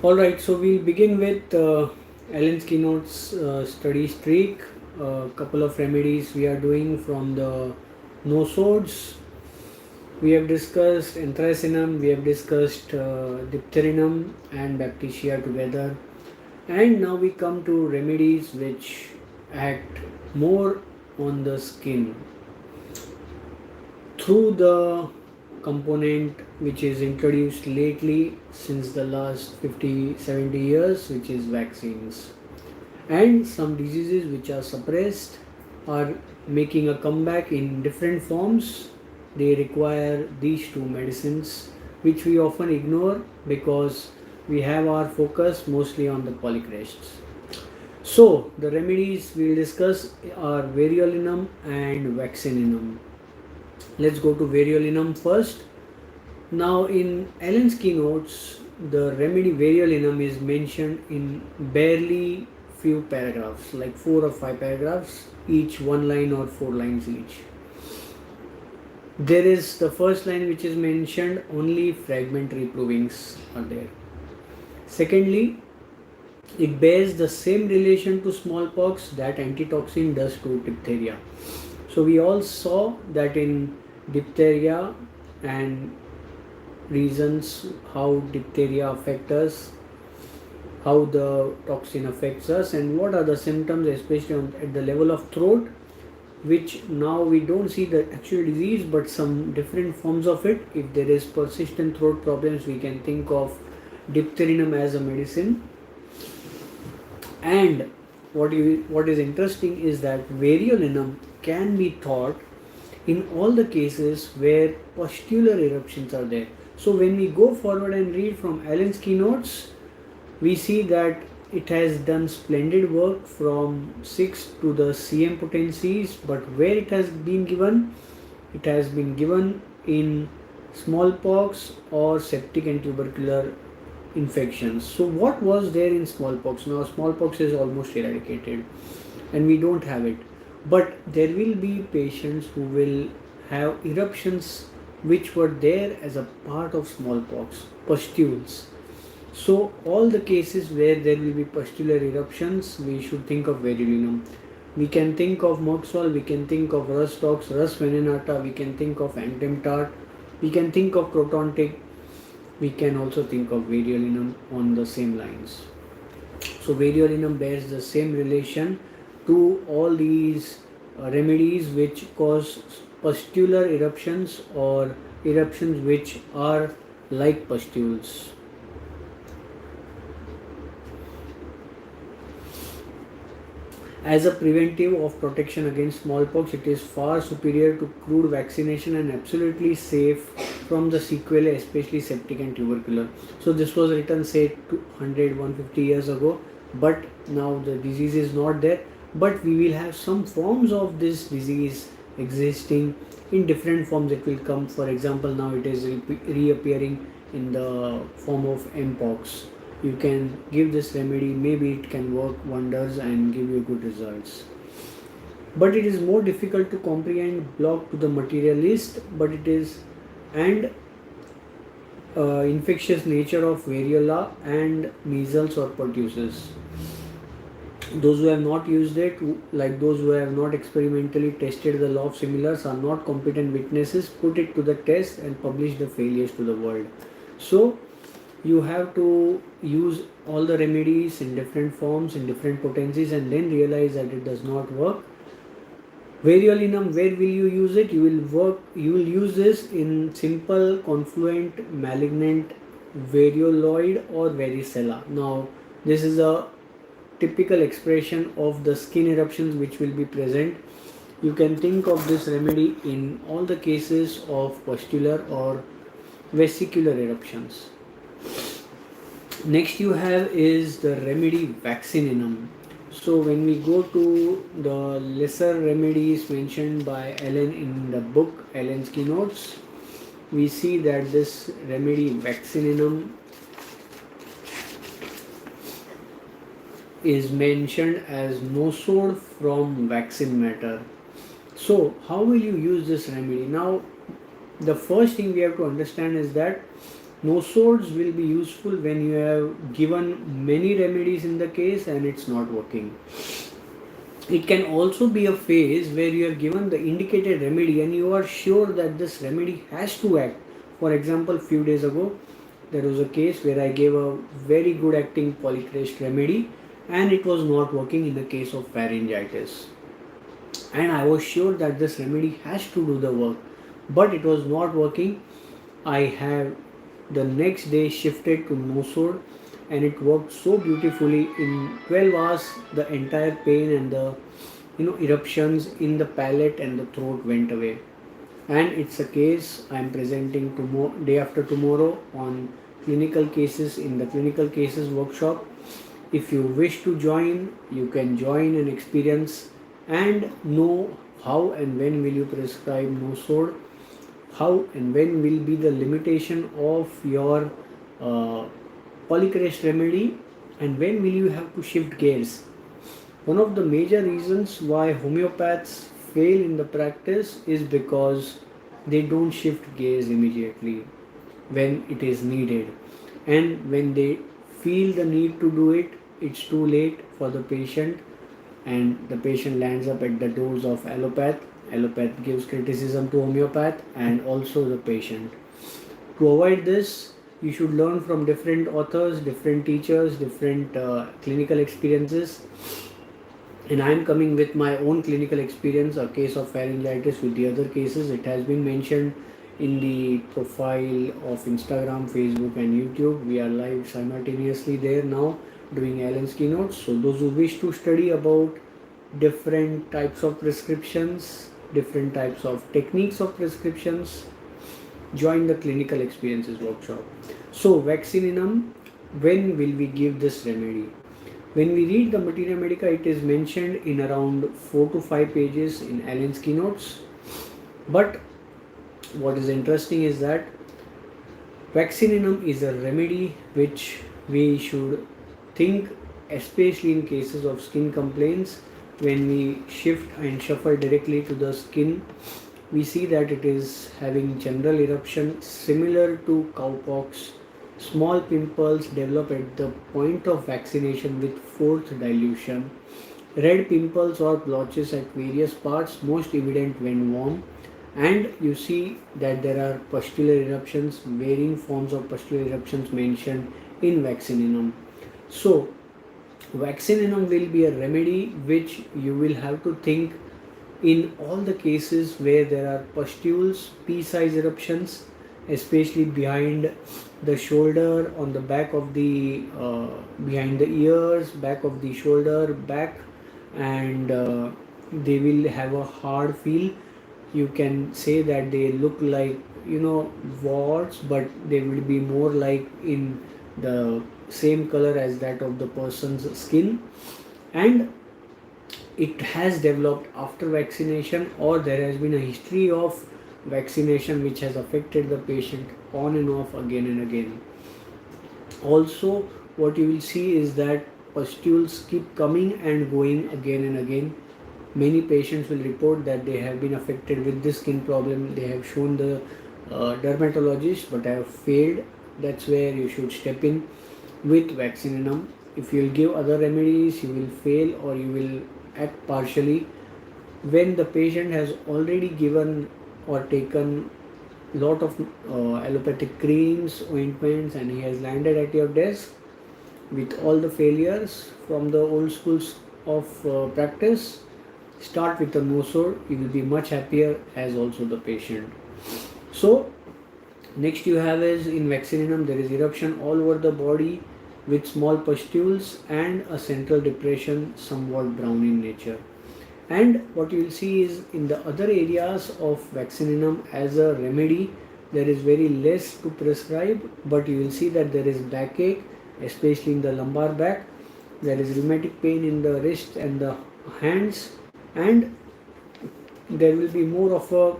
Alright, so we'll begin with Alan's keynotes study streak. A couple of remedies we are doing from the nosodes. We have discussed anthracinum, we have discussed diphtherinum and bacteria together. And now we come to remedies which act more on the skin through the component which is introduced lately since the last 50-70 years, which is vaccines. And some diseases which are suppressed are making a comeback in different forms. They require these two medicines, which we often ignore because we have our focus mostly on the polycrests. So the remedies we will discuss are variolinum and vaccininum. Let's go to variolinum first. Now in Allen's keynotes, the remedy variolinum is mentioned in barely few paragraphs, like 4 or 5 paragraphs, each one line or 4 lines each. There is the first line which is mentioned, only fragmentary provings are there. Secondly, it bears the same relation to smallpox that antitoxin does to diphtheria. So we all saw that in diphtheria and reasons how diphtheria affect us, how the toxin affects us, and what are the symptoms, especially at the level of throat, which now we don't see the actual disease but some different forms of it. If there is persistent throat problems, we can think of diphtherinum as a medicine. And what is interesting is that variolinum can be thought in all the cases where pustular eruptions are there. So when we go forward and read from Allen's keynotes, we see that it has done splendid work from 6 to the cm potencies, but where it has been given, it has been given in smallpox or septic and tubercular infections. So what was there in smallpox? Now smallpox is almost eradicated and we don't have it, but there will be patients who will have eruptions which were there as a part of smallpox, pustules. So all the cases where there will be pustular eruptions, we should think of variolinum. We can think of Merxol, we can think of Rus tox, Rus venenata, we can think of Antemtart, we can think of Crotontic, we can also think of variolinum on the same lines. So variolinum bears the same relation to all these remedies which cause pustular eruptions or eruptions which are like pustules. As a preventive of protection against smallpox, it is far superior to crude vaccination and absolutely safe from the sequelae, especially septic and tubercular. So this was written say 150 years ago, but now the disease is not there, but we will have some forms of this disease existing in different forms. It will come, for example, now it is reappearing in the form of mpox. You can give this remedy, maybe it can work wonders and give you good results. But it is more difficult to comprehend block to the materialist, but it is and infectious nature of variola and measles or pertussis. Those who have not used it, like those who have not experimentally tested the law of similars, are not competent witnesses. Put it to the test and publish the failures to the world. So you have to use all the remedies in different forms, in different potencies, and then realize that it does not work. Variolinum, where will you use it? You will use this in simple confluent malignant varioloid or varicella. Now this is a typical expression of the skin eruptions which will be present. You can think of this remedy in all the cases of pustular or vesicular eruptions. Next you have is the remedy vaccininum. So when we go to the lesser remedies mentioned by Allen in the book Allen's Keynotes, we see that this remedy vaccininum is mentioned as nosode from vaccine matter. So how will you use this remedy? Now the first thing we have to understand is that No swords will be useful when you have given many remedies in the case and it's not working. It can also be a phase where you have given the indicated remedy and you are sure that this remedy has to act. For example, few days ago, there was a case where I gave a very good acting polycrest remedy and it was not working in the case of pharyngitis. And I was sure that this remedy has to do the work, but it was not working. I have the next day shifted to nosode and it worked so beautifully. In 12 hours the entire pain and the eruptions in the palate and the throat went away. And it's a case I am presenting tomorrow, day after tomorrow, on clinical cases in the clinical cases workshop. If you wish to join, you can join and experience and know how and when will you prescribe nosode, how and when will be the limitation of your uh, polycrest remedy, and when will you have to shift gears. One of the major reasons why homeopaths fail in the practice is because they don't shift gears immediately when it is needed, and when they feel the need to do it, it's too late for the patient, and the patient lands up at the doors of allopath. Allopath gives criticism to homeopath and also the patient. To avoid this, you should learn from different authors, different teachers, different clinical experiences. And I am coming with my own clinical experience, a case of pharyngitis with the other cases. It has been mentioned in the profile of Instagram, Facebook, and YouTube. We are live simultaneously there now doing Alan's keynotes. So those who wish to study about different types of prescriptions, different types of techniques of prescriptions, join the clinical experiences workshop. So vaccininum, when will we give this remedy? When we read the Materia Medica, it is mentioned in around 4 to 5 pages in Allen's keynotes. But what is interesting is that vaccininum is a remedy which we should think, especially in cases of skin complaints. When we shift and shuffle directly to the skin, we see that it is having general eruption similar to cowpox. Small pimples develop at the point of vaccination with fourth dilution. Red pimples or blotches at various parts, most evident when warm. And you see that there are pustular eruptions, varying forms of pustular eruptions mentioned in vaccininum. So, vaccininum will be a remedy which you will have to think in all the cases where there are pustules, pea-sized eruptions, especially behind the shoulder, on the back of the behind the ears, back of the shoulder, back, and they will have a hard feel. You can say that they look like warts, but they will be more like in the same color as that of the person's skin, and it has developed after vaccination, or there has been a history of vaccination which has affected the patient on and off again and again. Also, what you will see is that pustules keep coming and going again and again. Many patients will report that they have been affected with this skin problem. They have shown the dermatologist but have failed. That's where you should step in with vaccininum. If you will give other remedies, you will fail or you will act partially. When the patient has already given or taken lot of allopathic creams, ointments, and he has landed at your desk with all the failures from the old schools of practice, start with the nosode. You will be much happier as also the patient. So next you have is in vaccininum there is eruption all over the body with small pustules and a central depression somewhat brown in nature. And what you will see is in the other areas of vaccininum as a remedy, there is very less to prescribe, but you will see that there is backache, especially in the lumbar back. There is rheumatic pain in the wrist and the hands, and there will be more of a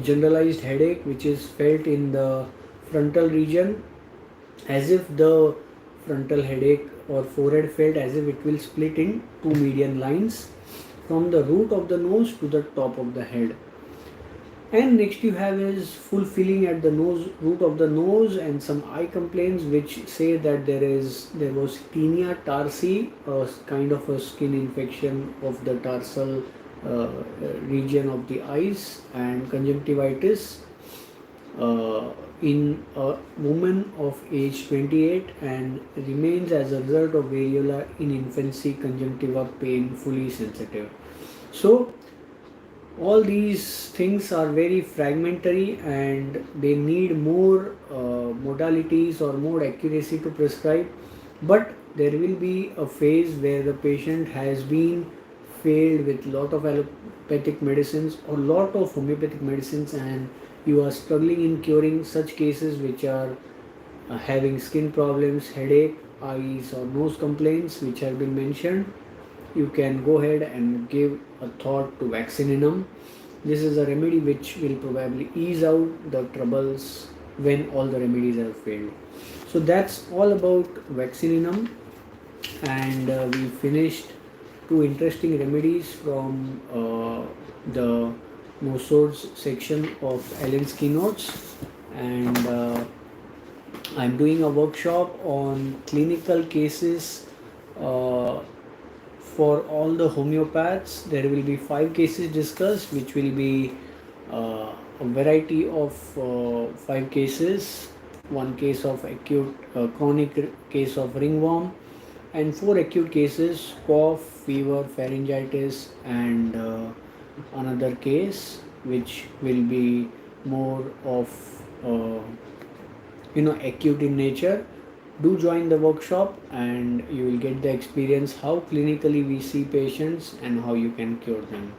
generalized headache which is felt in the frontal region, as if the frontal headache or forehead felt as if it will split in two median lines from the root of the nose to the top of the head. And next you have is full filling at the nose, root of the nose, and some eye complaints which say that there was tinea tarsi, a kind of a skin infection of the tarsal region of the eyes, and conjunctivitis in a woman of age 28, and remains as a result of variola in infancy, conjunctiva pain, fully sensitive. So all these things are very fragmentary and they need more modalities or more accuracy to prescribe, but there will be a phase where the patient has been failed with lot of allopathic medicines or lot of homeopathic medicines, and you are struggling in curing such cases which are having skin problems, headache, eyes or nose complaints which have been mentioned. You can go ahead and give a thought to vaccininum. This is a remedy which will probably ease out the troubles when all the remedies have failed. So that's all about vaccininum, and we finished two interesting remedies from the Mosord's section of Allen's keynotes, and I'm doing a workshop on clinical cases uh, for all the homeopaths. There will be 5 cases discussed, which will be a variety of 5 cases. One case of acute chronic case of ringworm, and 4 acute cases: cough, fever, pharyngitis, and another case which will be more of uh, acute in nature. Do join the workshop and you will get the experience how clinically we see patients and how you can cure them.